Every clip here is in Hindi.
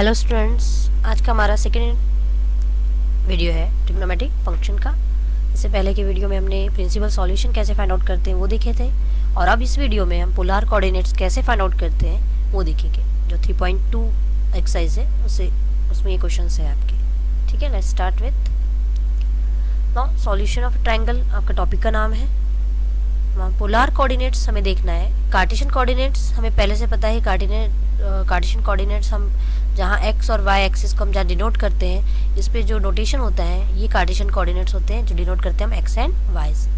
हेलो स्टूडेंट्स, आज का हमारा सेकेंड वीडियो है ट्रिग्नोमेट्रिक फंक्शन का। इससे पहले के वीडियो में हमने प्रिंसिपल सॉल्यूशन कैसे फाइंड आउट करते हैं वो देखे थे, और अब इस वीडियो में हम पोलर कोऑर्डिनेट्स कैसे फाइंड आउट करते हैं वो देखेंगे। जो 3.2 एक्सरसाइज है उसमें ये क्वेश्चन है आपके। ठीक है, let's start with now solution of triangle. आपका टॉपिक का नाम है। पोलर कोऑर्डिनेट्स हमें देखना है। कार्टेशियन कोऑर्डिनेट्स हमें पहले से पता है। कार्टेशियन कोऑर्डिनेट्स हम जहाँ एक्स और वाई एक्सिस को हम जहाँ डिनोट करते हैं, इस पे जो नोटेशन होता है ये कार्टेशियन कोऑर्डिनेट्स होते हैं जो डिनोट करते हैं हम एक्स एंड वाई से।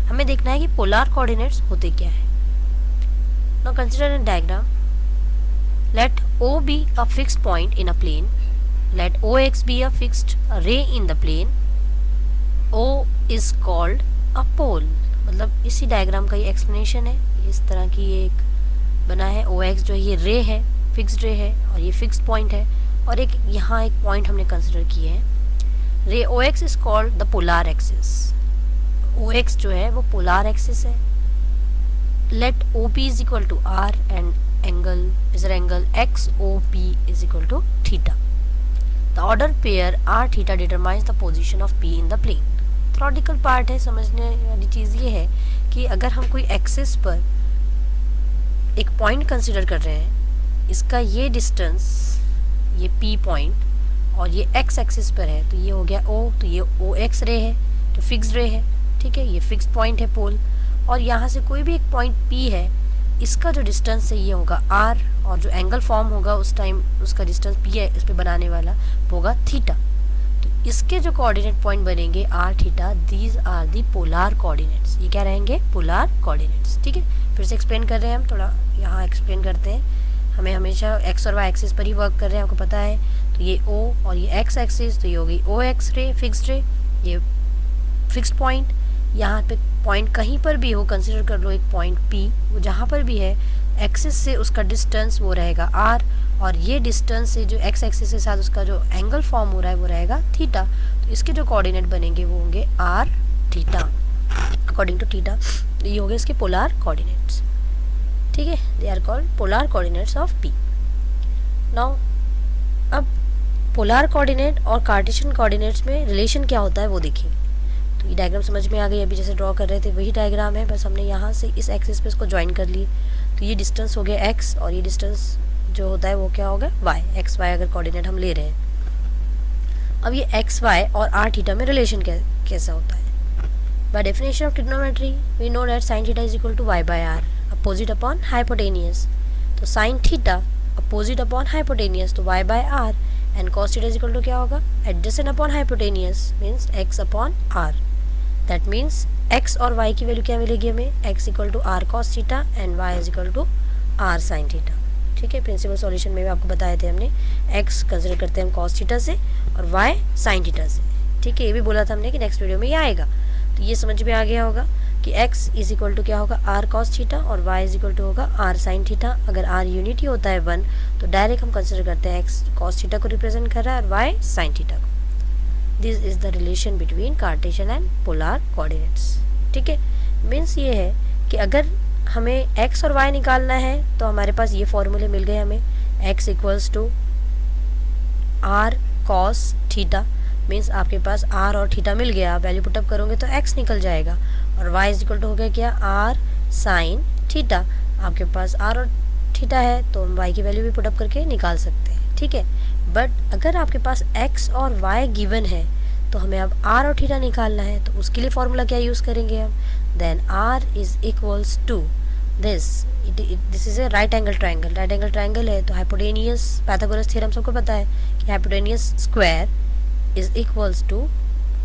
हमें देखना है कि पोलर कोऑर्डिनेट्स होते क्या है। Now consider in diagram, let O be a fixed point in a plane, let OX be a fixed ray in the plane, O is called a pole। मतलब इसी डायग्राम का ये एक्सप्लेनेशन है। इस तरह की ये एक बना है। OX जो ये रे है, फिक्स्ड रे है, और ये फिक्स्ड पॉइंट है, और एक यहाँ एक पॉइंट हमने कंसिडर किए हैं। Ray OX is called the polar axis. OX जो है वो पोलर एक्सिस है। Let OP is equal to R and measure angle XOP is equal to theta. The order pair R theta determines the position of P in the plane. Theoretical part है। समझने वाली चीज़ ये है कि अगर हम कोई एक्सिस पर एक पॉइंट कंसिडर कर रहे हैं, इसका ये डिस्टेंस, ये P पॉइंट, और ये x एक्सिस पर है, तो ये हो गया O, तो ये OX रे है, तो फिक्स्ड रे है। ठीक है, ये फिक्स्ड पॉइंट है पोल, और यहाँ से कोई भी एक पॉइंट P है, इसका जो डिस्टेंस है ये होगा R, और जो एंगल फॉर्म होगा उस टाइम उसका डिस्टेंस P है इस पर बनाने वाला होगा थीटा। तो इसके जो कोऑर्डिनेट पॉइंट बनेंगे R theta, these are the polar coordinates. ये क्या रहेंगे? Polar coordinates. ठीक है, फिर से एक्सप्लेन कर रहे हैं हम, थोड़ा यहाँ एक्सप्लेन करते हैं। हमें हमेशा एक्स और वाई एक्सिस पर ही वर्क कर रहे हैं, आपको पता है। तो ये O और ये एक्स एक्सिस, तो ये होगी OX रे, फिक्स्ड रे, ये फिक्स्ड पॉइंट। यहाँ पे पॉइंट कहीं पर भी हो, कंसिडर कर लो एक पॉइंट P, वो जहाँ पर भी है एक्सिस से उसका डिस्टेंस वो रहेगा R, और ये डिस्टेंस से जो एक्स एक्सिस के साथ उसका जो एंगल फॉर्म हो रहा है वो रहेगा थीटा। तो इसके जो कोऑर्डिनेट बनेंगे वो होंगे R theta according to theta. ये हो गए इसके पोलर कोऑर्डिनेट्स। ठीक है, they are called polar coordinates of P। Now अब पोलर कोऑर्डिनेट और कार्टेशियन कोऑर्डिनेट्स में रिलेशन क्या होता है वो देखेंगे। तो ये डायग्राम समझ में आ गई। अभी जैसे ड्रॉ कर रहे थे वही डायग्राम है, बस हमने यहाँ से इस एक्सिस पे इसको ज्वाइन कर लिए। तो ये डिस्टेंस हो गया x, और ये डिस्टेंस जो होता है वो क्या होगा? y। एक्स वाई अगर कोऑर्डिनेट हम ले रहे हैं। अब ये एक्स वाई और r थीटा में रिलेशन कैसा होता है? By definition of trigonometry we know that sin theta is equal to y by r opposite upon hypotenuse. तो sin theta opposite upon hypotenuse, तो y by r, and cos theta is equal to क्या होगा? Adjacent upon hypotenuse means x upon r। That means x और y की वैल्यू क्या मिलेगी हमें? x equal to r cos theta and y is equal to r sin theta. ठीक है, प्रिंसिपल सॉल्यूशन में भी आपको बताए थे हमने, x कंसिडर करते हैं हम cos थीटा से और y sin थीटा से। ठीक है, ये भी बोला था हमने कि नेक्स्ट वीडियो में ये आएगा। तो ये समझ में आ गया होगा कि x इज इक्वल टू क्या होगा? r cos थीटा, और y इज इक्वल टू होगा r sin थीटा। अगर r यूनिटी होता है 1, तो डायरेक्ट हम कंसिडर करते हैं x cos थीटा को रिप्रेजेंट कर रहा है और y sin थीटा को। This is the relation between Cartesian and polar coordinates. ठीक है, मीन्स ये है कि अगर हमें x और y निकालना है तो हमारे पास ये फॉर्मूले मिल गए हमें। x equals to r cos theta, means आपके पास r और थीटा मिल गया। आप वैल्यू पुटअप करोगे तो x निकल जाएगा, और y इज इक्वल टू हो गया क्या? r sin theta. आपके पास r और थीटा है तो हम y की वैल्यू भी पुटअप करके निकाल सकते हैं। ठीक है, बट अगर आपके पास x और y गिवन है तो हमें अब r और थीटा निकालना है, तो उसके लिए फॉर्मूला क्या यूज़ करेंगे हम? Then r is equals to this is a right angle triangle. Right angle triangle है तो हाइपोटेनियस, पाइथागोरस थ्योरम सबको पता है कि hypotenuse square is equals to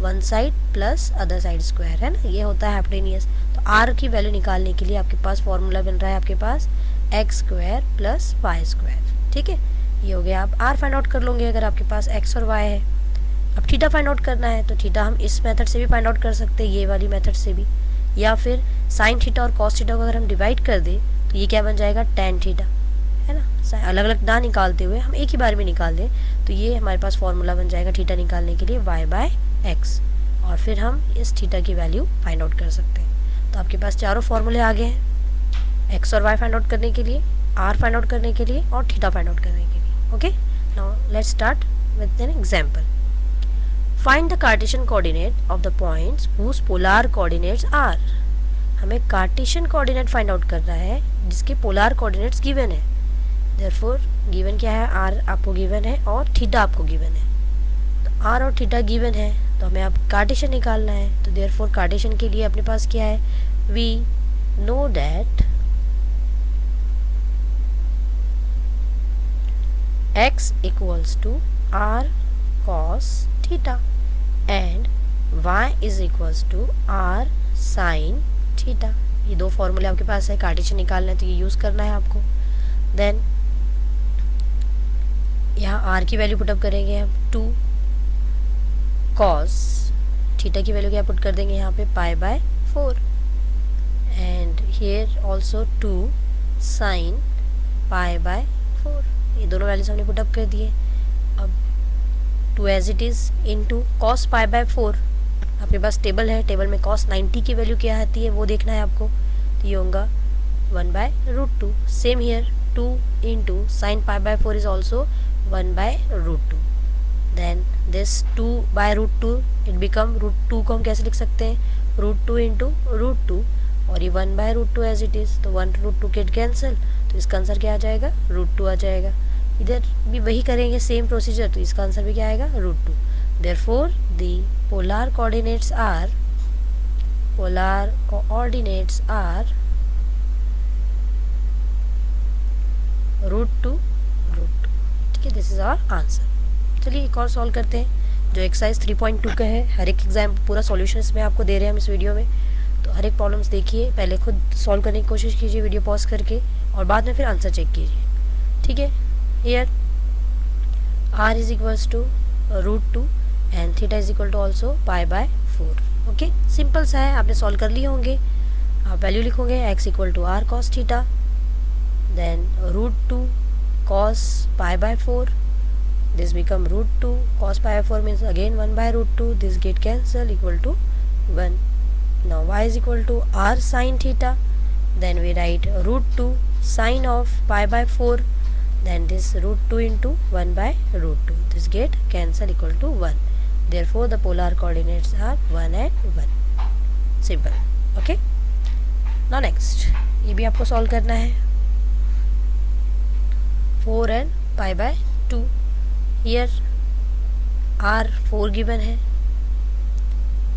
one side plus other side square, है ना, ये होता है हाइपोटेनियस। तो r की वैल्यू निकालने के लिए आपके पास फॉर्मूला बन रहा है आपके पास X square plus Y square. ठीक है, ये हो गया। आप r फाइंड आउट कर लोगे अगर आपके पास x और y है। अब थीटा फाइंड आउट करना है तो थीटा हम इस मेथड से भी फाइंड आउट कर सकते हैं, ये वाली मेथड से भी, या फिर साइन थीटा और कॉस थीटा को अगर हम डिवाइड कर दें तो ये क्या बन जाएगा? टेन थीटा, है ना। अलग अलग ना निकालते हुए हम एक ही बार में निकाल दें तो ये हमारे पास फॉर्मूला बन जाएगा थीटा निकालने के लिए y बाय एक्स, और फिर हम इस थीटा की वैल्यू फाइंड आउट कर सकते हैं। तो आपके पास चारों फॉर्मूले आ गए हैं, x और y फाइंड आउट करने के लिए, r फाइंड आउट करने के लिए और थीटा फाइंड आउट करने के लिए। Okay, Now let's start with an example. Find the Cartesian coordinate of the points whose polar coordinates are. हमें कार्टेशियन कोऑर्डिनेट फाइंड आउट करना है जिसके पोलर कोऑर्डिनेट्स गिवन है. देयरफॉर गिवन क्या है, आर आपको गिवन है और थीटा आपको गिवन है. तो आर और थीटा गिवन है तो हमें अब कार्टेशियन निकालना है. तो देयरफॉर कार्टेशियन के लिए अपने पास क्या है, we know that x equals to r cos theta and y is equals to r sin theta. ये दो फॉर्मूले आपके पास है, कार्टेशियन निकालना है तो ये यूज़ करना है आपको. देन यहाँ r की वैल्यू पुटअप करेंगे हम 2 cos थीटा की वैल्यू क्या पुट कर देंगे यहाँ पे पाई by 4 and here also 2 sin pi by 4. ये दोनों वैल्यूज हमने पुटअप कर दिए. अब 2 as it is into cos pi by 4. आपके पास टेबल है, टेबल में cos 90 की वैल्यू क्या आती है वो देखना है आपको. तो ये होगा 1/√2. Same here 2 into sin pi by 4 is also 1/√2. Then this 2/√2 it become √2 को हम कैसे लिख सकते हैं, √2 इंटू √2 और ये 1/√2 एज इट इज़. तो 1/√2 गेट कैंसिल तो इसका आंसर क्या आ जाएगा, √2 आ जाएगा. इधर भी वही करेंगे सेम प्रोसीजर तो इसका आंसर भी क्या आएगा, √2. Therefore the polar coordinates are √2. ठीक है, दिस इज आवर आंसर. चलिए एक और सॉल्व करते हैं जो एक्सरसाइज 3.2 का है. हर एक एग्जाम पूरा सॉल्यूशन इसमें आपको दे रहे हैं हम इस वीडियो में. तो हर एक प्रॉब्लम्स देखिए, पहले खुद सॉल्व करने की कोशिश कीजिए वीडियो पॉज करके और बाद में फिर आंसर चेक कीजिए. ठीक है, here r is equals to √2 and theta is equal to also pi by 4. Okay, simple सा है, आपने सॉल्व कर लिए होंगे. आप वैल्यू लिखोगे x equal to r cos theta, then √2 cos pi by 4. This become √2 cos pi by 4 means again 1/√2. This get cancel equal to 1. Now y is equal to r sin theta. Then we write √2 sin of pi by 4. Then this √2 into 1/√2. This get cancel equal to 1. Therefore the polar coordinates are 1 and 1. Simple. Okay. Now next, ये भी आपको solve करना है. 4 and pi by 2. Here r 4 given है,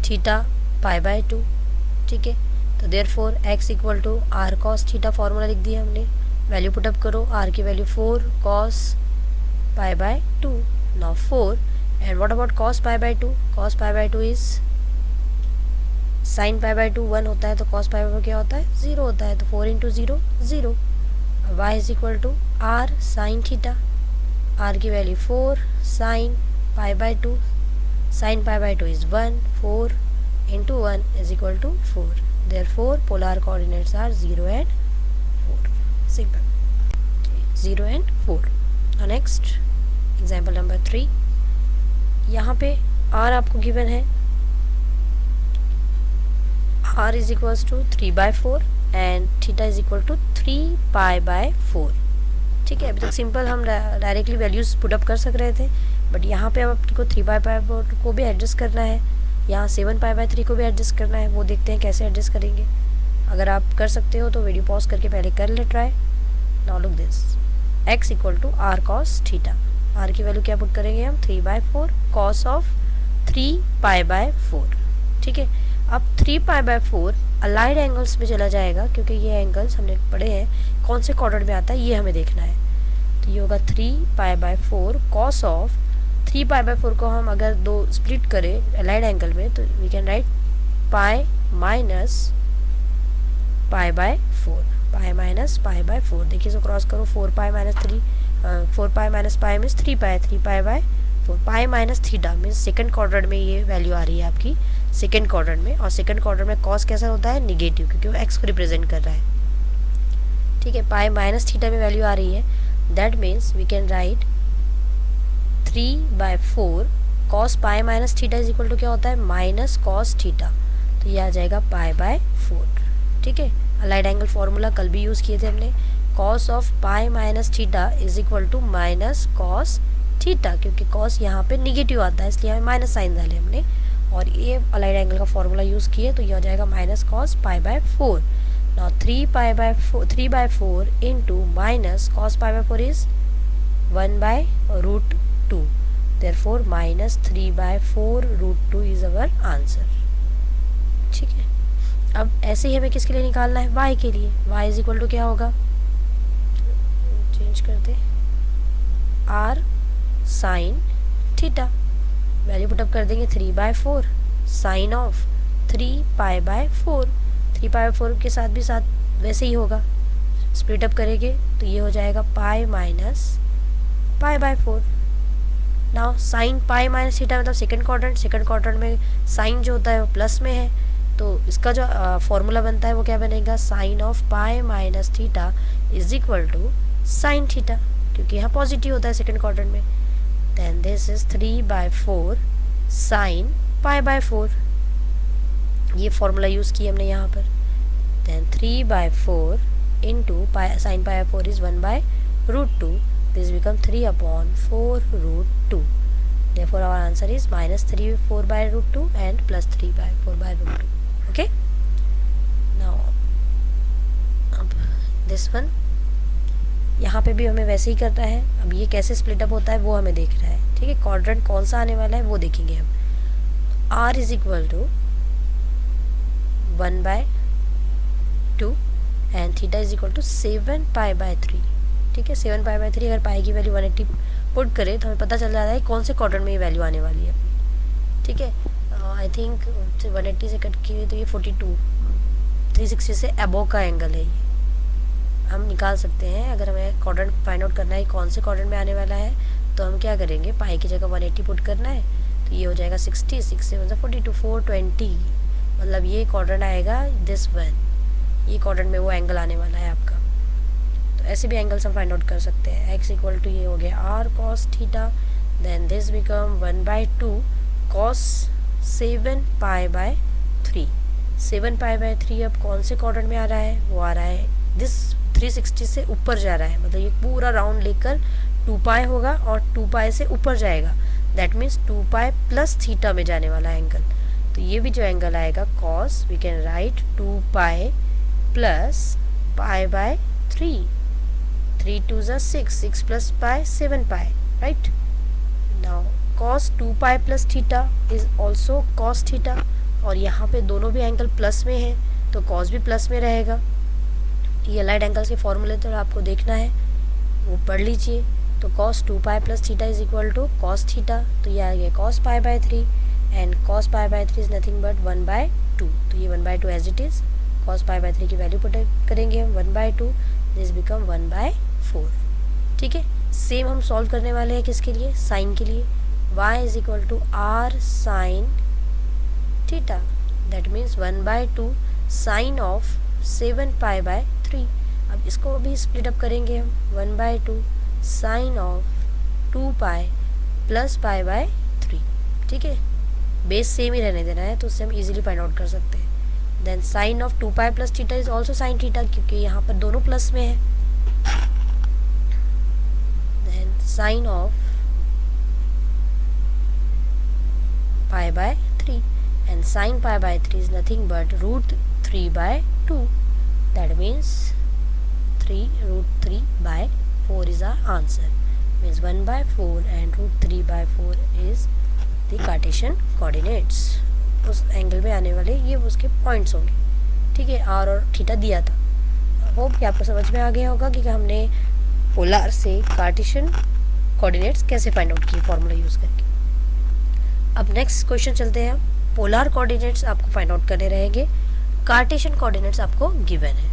theta पाई बाय 2. ठीक है, तो therefore x equal to r cos theta formula लिख दिया हमने. वैल्यू पुटअप करो, r की value 4 cos pi by 2. Now 4 and what about cos pi by 2. cos pi by 2 is sin pi by 2 1 होता है तो cos पाई बाय 2 क्या होता है, 0 होता है. तो 4 into 0 0. y is equal to r sin theta. r की value 4 sin pi by 2. sin pi by 2 is 1. 4 into 1 is equal to 4. Therefore polar coordinates are 0 and 4. Simple. 0 and 4. Now next example number 3. यहाँ पे r आपको given है, r is equals to 3/4 and theta is equal to 3 pi by 4. ठीक है, अभी तक सिंपल हम डायरेक्टली वैल्यूज पुटअप कर सक रहे थे, बट यहाँ पे अब आपको 3 pi by 4 को भी एडजस्ट करना है, यहाँ 7 पाई बाय 3 को भी एडजस्ट करना है. वो देखते हैं कैसे एडजस्ट करेंगे. अगर आप कर सकते हो तो वीडियो पॉज करके पहले कर ले try. Now look this, x equal to r cos theta. r की वैल्यू क्या पुट करेंगे हम, 3/4 cos ऑफ 3 पाई बाय 4. ठीक है, अब 3 पाई बाय 4 अलाइड एंगल्स में चला जाएगा क्योंकि ये एंगल्स हमने पढ़े हैं कौन से क्वाड्रेंट में आता है ये हमें देखना है. तो ये होगा 3 pi by 4 cos of 3 pi by 4 को हम अगर दो स्प्लिट करें अलाइड एंगल में तो we can write pi minus pi by 4. Pi minus pi by 4. देखिए इसको क्रॉस करो, 4 pi minus 3 4 pi minus pi means 3 pi. 3 pi by 4. Pi minus theta means second quadrant में ये वैल्यू आ रही है आपकी सेकंड क्वाड्रेंट में. और सेकंड क्वाड्रेंट में कॉस कैसा होता है, निगेटिव, क्योंकि वो एक्स को रिप्रेजेंट कर रहा है. ठीक है, पाई माइनस थीटा में वैल्यू आ रही है. That means we can write 3/4 cos pi minus theta is equal to क्या होता है, माइनस कॉस थीटा. तो ये आ जाएगा पाई बाय 4. ठीक है, अलाइड एंगल फार्मूला कल भी यूज़ किए थे हमने. cos of pi minus theta is equal to minus cos theta, क्योंकि कॉस यहाँ पे निगेटिव आता है इसलिए हमें माइनस साइन डाले हमने, और ये अलाइड एंगल का फॉर्मूला यूज़ किए तो ये हो जाएगा minus cos pi by 4. Now 3/4 into minus cos pi by 4 is 1/√2. Therefore minus 3/4√2 is our answer. ठीक है, अब ऐसे ही हमें किसके लिए निकालना है, y के लिए. y इज इक्वल टू क्या होगा, चेंज करते r sine theta, value put up कर देंगे 3/4 साइन ऑफ 3π/4. 3π/4 के साथ भी साथ वैसे ही होगा, स्प्लिट अप करेंगे तो ये हो जाएगा pi minus π/4. Now sine pi minus theta मतलब सेकंड क्वाड्रेंट में साइन जो होता है वो प्लस में है, तो इसका जो फॉर्मूला बनता है वो क्या बनेगा, sine of pi minus theta is equal to sine theta, क्योंकि यहाँ पॉजिटिव होता है सेकंड क्वाड्रेंट में. देन दिस इज 3/4 साइन π/4, ये फॉर्मूला यूज़ किया हमने यहाँ पर. Then 3/4 into sine π/4 is 1/√2. This become 3/4√2. Therefore our answer is minus 3/4/√2 and plus 3/4/√2. Okay. Now अब this one यहाँ पे भी हमें वैसे ही करना है. अब ये कैसे स्प्लिट अप होता है वो हमें देखना है. ठीक है, क्वाड्रेंट कौन सा आने वाला है वो देखेंगे हम. r is equal to 1/2 and theta is equal to 7π/3. ठीक है, 7π/3 अगर पाई की वैल्यू 180 पुट करें तो हमें पता चल जाता है कौन से क्वाड्रेंट में ये वैल्यू आने वाली है. ठीक है, आई थिंक 180 से कट की तो ये 42, 360 से अबोव का एंगल है, ये हम निकाल सकते हैं. अगर हमें क्वाड्रेंट फाइंड आउट करना है कौन से क्वाड्रेंट में आने वाला है तो हम क्या करेंगे, पाई की जगह 180 पुट करना है तो ये हो जाएगा 60, 6 से 42, 420, मतलब ये क्वाड्रेंट आएगा दिस वन, ये क्वाड्रेंट में वो एंगल आने वाला है आपका. ऐसे भी एंगल्स हम फाइंड आउट कर सकते हैं. x इक्वल टू ये हो गया r cos theta, then this become 1/2 cos 7π/3. 7π/3 अब कौन से क्वाड्रेंट में आ रहा है, वो आ रहा है दिस 360 से ऊपर जा रहा है, मतलब ये पूरा राउंड लेकर 2π होगा और 2π से ऊपर जाएगा. दैट मीन्स 2π प्लस थीटा में जाने वाला एंगल. तो ये भी जो एंगल आएगा cos, we can write 2π plus π/3. 3 2s are 6, 6 plus pi 7π, right? Now cos 2π plus theta is also cos theta, और यहाँ पे दोनों भी एंगल प्लस में है तो cos भी प्लस में रहेगा. ये अलाइड एंगल्स के फॉर्मूले तो आपको देखना है वो पढ़ लीजिए. तो cos 2π plus theta is equal to cos theta, तो ये आ गया cos π/3 and cos π/3 is nothing but 1/2. तो ये 1/2 एज इट इज़. cos π/3 की वैल्यू पुट करेंगे हम 1/2, दिस बिकम 1/4. ठीक है, सेम हम सॉल्व करने वाले हैं किसके लिए, साइन के लिए. y is equal to r sine theta, that means 1/2 sine of 7π/3. अब इसको भी स्प्लिट अप करेंगे हम, 1/2 साइन ऑफ 2π प्लस π/3. ठीक है, बेस सेम ही रहने देना है तो उससे हम इजीली फाइंड आउट कर सकते हैं. Then sine of 2π plus theta is also sine theta, क्योंकि यहाँ पर दोनों प्लस में है. Then sine of π/3 and sin π/3 is nothing but √3/2. That means 3√3/4 is our answer. Means 1/4 and √3/4 is the Cartesian coordinates. उस एंगल में आने वाले ये उसके पॉइंट्स होंगे. ठीक है, आर और थीटा दिया था. होप कि आपको समझ में आ गया होगा कि हमने पोलर से कार्टेशियन कोऑर्डिनेट्स कैसे फाइंड आउट किए फॉर्मूला यूज़ करके. अब नेक्स्ट क्वेश्चन चलते हैं. पोलर कोऑर्डिनेट्स आपको फाइंड आउट करने रहेंगे, कार्टेशियन कोऑर्डिनेट्स आपको गिवन है.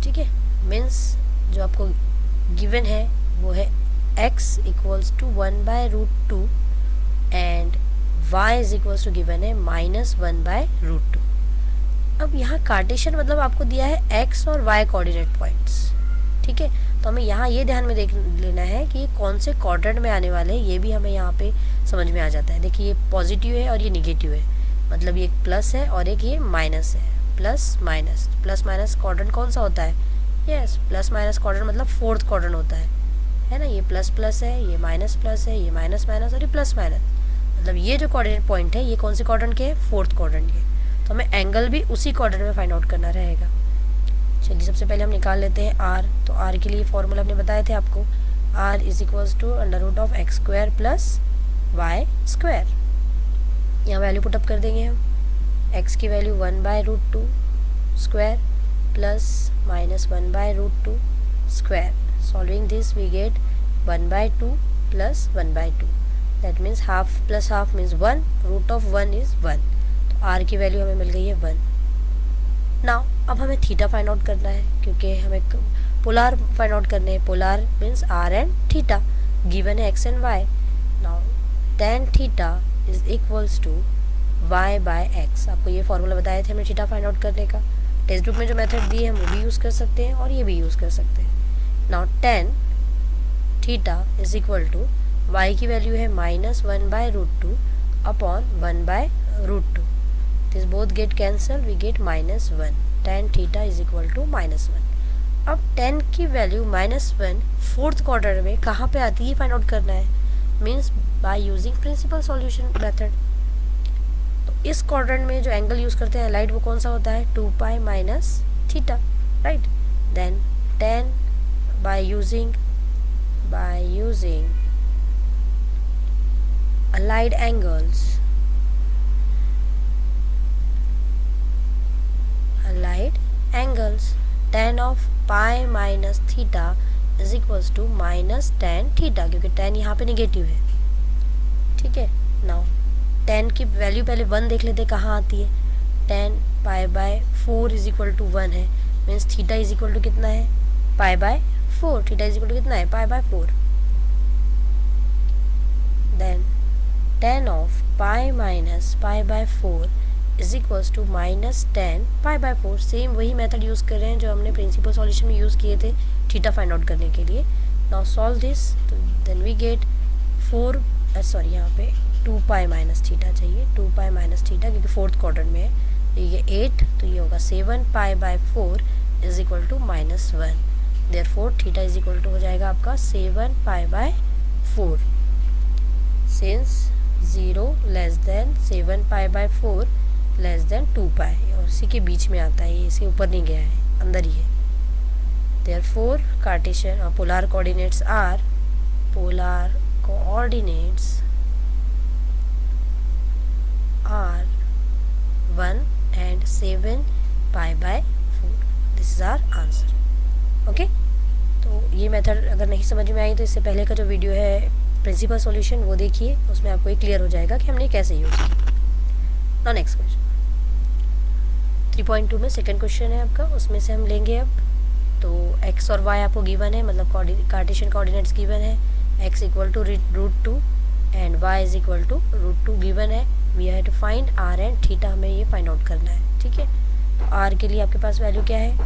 ठीक है, मीन्स जो आपको गिवन है वो है x equals to 1/√2 and y is equals to given है -1/√2. अब यहाँ कार्टेशियन मतलब आपको दिया है x और y कोऑर्डिनेट पॉइंट्स. ठीक है, तो हमें यहाँ ये ध्यान में देख लेना है कि ये कौन से क्वाड्रेंट में आने वाले हैं, ये भी हमें यहाँ पे समझ में आ जाता है. देखिए ये पॉजिटिव है और ये निगेटिव है, मतलब ये एक प्लस है और एक ये माइनस है. प्लस माइनस क्वाड्रेंट कौन सा होता है, यस, प्लस माइनस क्वाड्रेंट मतलब फोर्थ क्वाड्रेंट होता है ना। ये प्लस प्लस है, ये माइनस प्लस है, ये माइनस माइनस और ये प्लस माइनस, मतलब ये जो कोऑर्डिनेट पॉइंट है ये कौन से क्वाड्रेंट के है, फोर्थ क्वाड्रेंट के। तो हमें एंगल भी उसी क्वाड्रेंट में फाइंड आउट करना रहेगा। चलिए सबसे पहले हम निकाल लेते हैं आर। तो आर के लिए फॉर्मूला हमने बताए थे आपको, r is equals to under root of x square plus Y square. यहाँ वैल्यू पुटअप कर देंगे हम, एक्स की value 1/√2 square plus minus 1/√2 square. Solving this we get 1/2 plus 1/2, that means half plus half means 1, root of 1 is 1। तो आर की वैल्यू हमें मिल गई है 1। नाउ अब हमें थीटा फाइंड आउट करना है, क्योंकि हमें पोलार फाइंड आउट करने हैं। Polar means R and theta, given है X and Y. Now tan theta is equals to y by X. आपको ये फॉर्मूला बताए थे हमने थीटा फाइंड आउट करने का। टेक्स्ट बुक में जो मेथड दी है हम वो भी यूज़ कर सकते हैं और ये भी यूज़ कर सकते हैं। Now tan theta is equal to y की वैल्यू है -1/√2 upon 1/√2। This both get cancel, we get -1। tan theta is equal to -1। अब tan की वैल्यू -1 फोर्थ क्वाड्रेंट में कहाँ पे आती है फाइंड आउट करना है, means by using principal solution method. तो इस क्वाड्रेंट में जो एंगल यूज़ करते हैं लाइट, वो कौन सा होता है, 2π minus theta, right. Then tan by using allied angles, tan of pi minus theta is equals to minus tan theta, क्योंकि tan यहाँ पे निगेटिव है, ठीक है। नाउ tan की वैल्यू पहले 1 देख लेते कहाँ आती है। tan π/4 इज इक्वल टू 1 है, means theta is equal to कितना है, π/4। थीटा इज इक्वल टू कितना है, π/4। Then tan of pi minus π/4 is equals to minus tan π/4। Same वही मेथड यूज़ कर रहे हैं जो हमने प्रिंसिपल सॉल्यूशन में यूज़ किए थे थीटा फाइंड आउट करने के लिए। नाउ सॉल्व दिस, तो देन वी गेट 4, सॉरी यहाँ पे 2π माइनस थीटा चाहिए, 2π माइनस थीटा क्योंकि फोर्थ क्वाड्रेंट में है। तो ये 8, तो ये होगा 7π/4 is equal to -1। Therefore theta is equal to हो जाएगा आपका 7π/4। Since 0 less than 7π/4 less than 2π, और इसी के बीच में आता है, ये इसके ऊपर नहीं गया है, अंदर ही है। Therefore Cartesian polar coordinates are 1 and 7π/4। This is our answer. Okay, तो ये मेथड अगर नहीं समझ में आई तो इससे पहले का जो वीडियो है प्रिंसिपल सॉल्यूशन वो देखिए, उसमें आपको ये क्लियर हो जाएगा कि हमने कैसे यूज़ किया। नाउ नेक्स्ट क्वेश्चन 3.2 में सेकंड क्वेश्चन है आपका, उसमें से हम लेंगे अब। तो x और y आपको गिवन है, मतलब कार्टेशियन कोऑर्डिनेट्स गिवन है, x equal to √2 and y is equal to √2 given है। We have to find r and theta, हमें ये फाइंड आउट करना है, ठीक है। तो r के लिए आपके पास वैल्यू क्या है,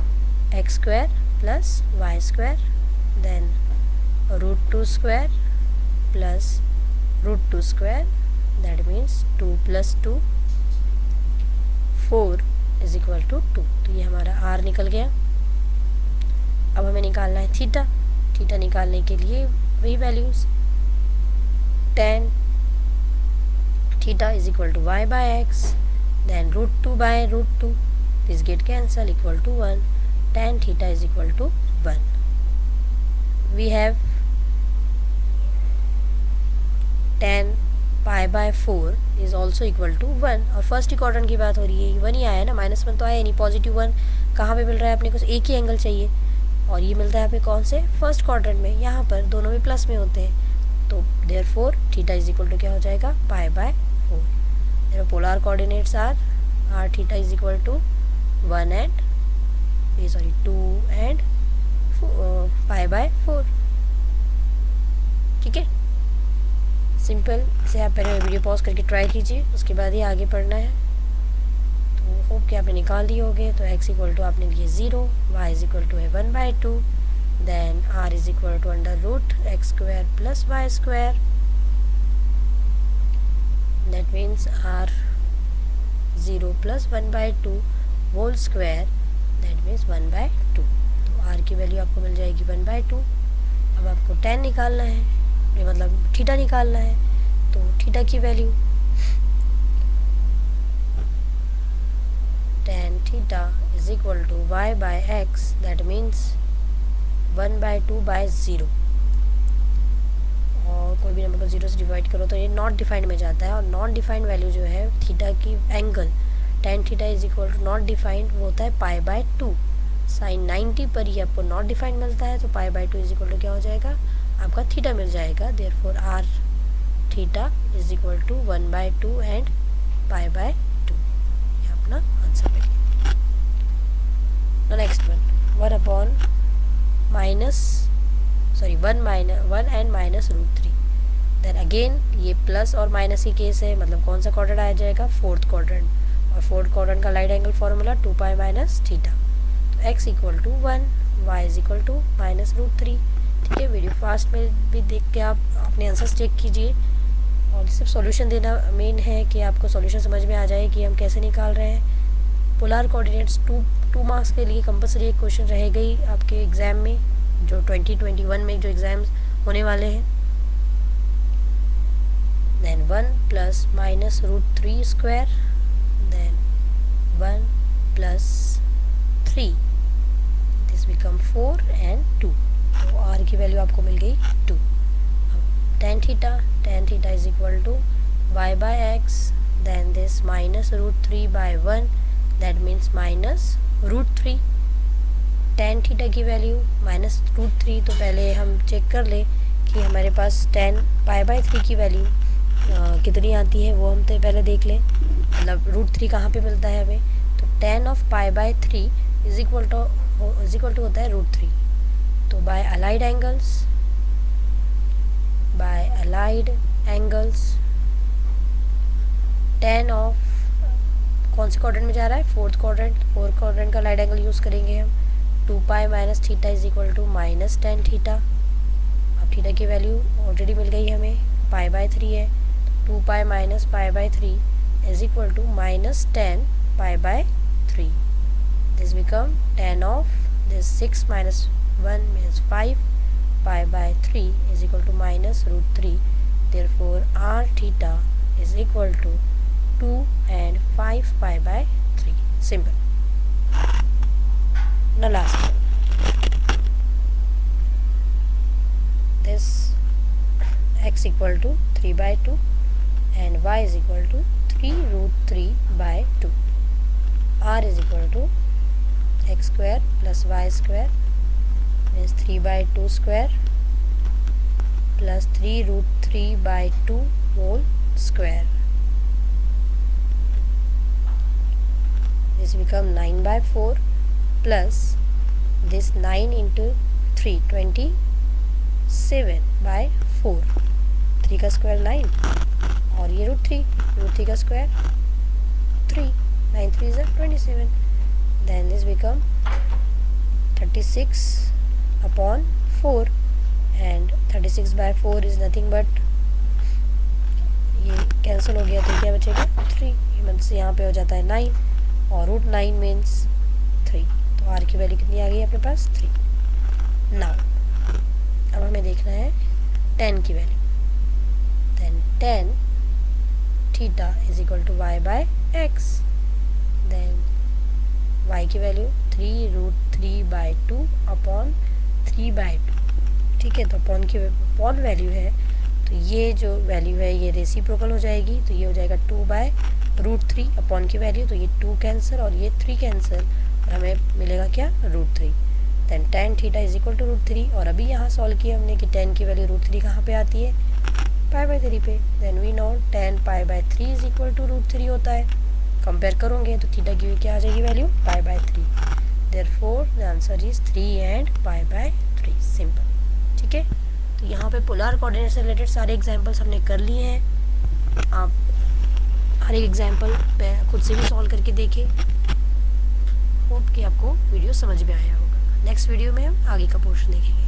x square plus Y square, then √2 square plus √2 square, that means 2 + 2 4 is equal to 2। तो ये हमारा r निकल गया। अब हमें निकालना है थीटा। थीटा निकालने के लिए वही values, tan theta is equal to y by X, then √2/√2, this get cancel, equal to 1। tan theta is equal to 1। We have tan π/4 is also equal to 1, और फर्स्ट क्वाड्रेंट की बात हो रही है, 1 ही आया है ना, -1 तो आया नहीं, पॉजिटिव 1 कहाँ पे मिल रहा है अपने को, एक ही एंगल चाहिए, और ये मिलता है अपने कौन से, फर्स्ट क्वाड्रेंट में। यहाँ पर दोनों भी प्लस में होते हैं, तो therefore theta is equal to क्या हो जाएगा, π/4। Their polar coordinates R theta is equal to 1 and 2 and π/4, ठीक है। सिंपल से आप पहले वीडियो पॉज करके ट्राई कीजिए, उसके बाद ही आगे पढ़ना है। तो होप कि आपने निकाल दिए होंगे। तो x इक्वल टू आपने लिए 0, y इज इक्वल टू है 1/2, then r is equal to √x² plus y², that means r 0 + 1/2 whole square, that means 1/2। तो आर की वैल्यू आपको मिल जाएगी 1/2। अब आपको tan निकालना है, ये मतलब थीटा निकालना है, तो थीटा की value tan theta is equal to y by x, that means 1/2/0। और कोई भी नंबर को 0 से डिवाइड करो तो ये नॉट डिफाइंड में जाता है, और नॉट डिफाइंड वैल्यू जो है थीटा की angle tan theta is equal to not defined, वो होता है π/2। साइन 90 पर ही आपको नॉट डिफाइंड मिलता है, तो π/2 इज इक्वल टू क्या हो जाएगा, आपका थीटा मिल जाएगा। Therefore R theta is equal to 1/2 and π/2। ये अपना आंसर मिल गया। The next one 1 and minus √3। Then again ये प्लस और माइनस की केस है, मतलब कौन सा क्वाड्रेंट आ जाएगा, फोर्थ क्वाड्रेंट, और फोर्थ क्वाड्रेंट का right angle formula 2π minus theta. तो x equal to 1, y is equal to -√3। ठीक है, वीडियो फास्ट में भी देख के आप अपने आंसर्स चेक कीजिए, और सिर्फ सॉल्यूशन देना मेन है कि आपको सॉल्यूशन समझ में आ जाए कि हम कैसे निकाल रहे हैं। पोलर कोऑर्डिनेट्स 2 मार्क्स के लिए कंपलसरी एक क्वेश्चन रहेगा ही आपके एग्ज़ाम में, जो 2021 में जो एग्ज़ाम्स होने वाले हैं। Then 1 plus -√3 square, then 1 plus 3, this become 4 and 2। तो आर की वैल्यू आपको मिल गई 2। tan theta is equal to y by x, then this -√3/1, that means -√3। tan theta की वैल्यू -√3, तो पहले हम चेक कर ले कि हमारे पास tan π/3 की वैल्यू कितनी आती है, वो हम तो पहले देख लें, मतलब √3 कहाँ पे मिलता है हमें। तो tan of π/3 is equal to होता है √3। तो by allied angles tan of कौन से क्वाड्रेंट में जा रहा है, फोर्थ क्वाड्रेंट का लाइट एंगल यूज़ करेंगे हम। 2π minus theta is equal to -tan theta. अब थीटा की वैल्यू ऑलरेडी मिल गई हमें, π/3 है, 2π minus π/3 is equal to -tan π/3। This become tan of this 6 minus 1 means 5, π/3 is equal to -√3। therefore r theta is equal to 2 and 5 π/3। simple. Now last one, this x equal to 3/2 and y is equal to 3√3/2। r is equal to x square plus y square means 3/2 square plus 3√3/2 whole square. This become 9/4 plus this 9 into 3 27/4। 3 का स्क्वायर 9 और ये √3 का square 3, 9 3 is 27। then this become 36/4 and 36/4 is nothing but, ये कैंसिल हो गया तो क्या बचेगा 3, मीन्स यहाँ पे हो जाता है 9 और √9 मीन्स 3। तो आर की वैल्यू कितनी आ गई अपने पास 3। नाउ अब हमें देखना है tan की value. Then tan theta is equal to y by x। Then y की वैल्यू 3√3/2 अपॉन 3/2। ठीक है, तो अपॉन वैल्यू है, तो ये जो वैल्यू है ये रेसिप्रोकल हो जाएगी, तो ये हो जाएगा 2/√3 अपॉन की वैल्यू, तो ये 2 कैंसिल और ये 3 कैंसिल, और हमें मिलेगा क्या √3। Then tan theta is equal to √3, और अभी यहाँ सॉल्व किया हमने कि tan की वैल्यू √3 कहाँ पे आती है, π/3 पे। Then we know tan π/3 is equal to √3 होता है। कंपेयर करोगे तो थीटा की क्या आ जाएगी value π/3। Therefore the answer is 3 and π/3। Simple. ठीक है, तो यहाँ पे पोलर कोऑर्डिनेट से रिलेटेड सारे एग्जांपल्स हमने कर लिए हैं। आप हर एक एग्जांपल पे खुद से भी सॉल्व करके देखें। होप कि आपको वीडियो समझ में आया होगा। नेक्स्ट वीडियो में हम आगे का पोर्शन देखेंगे।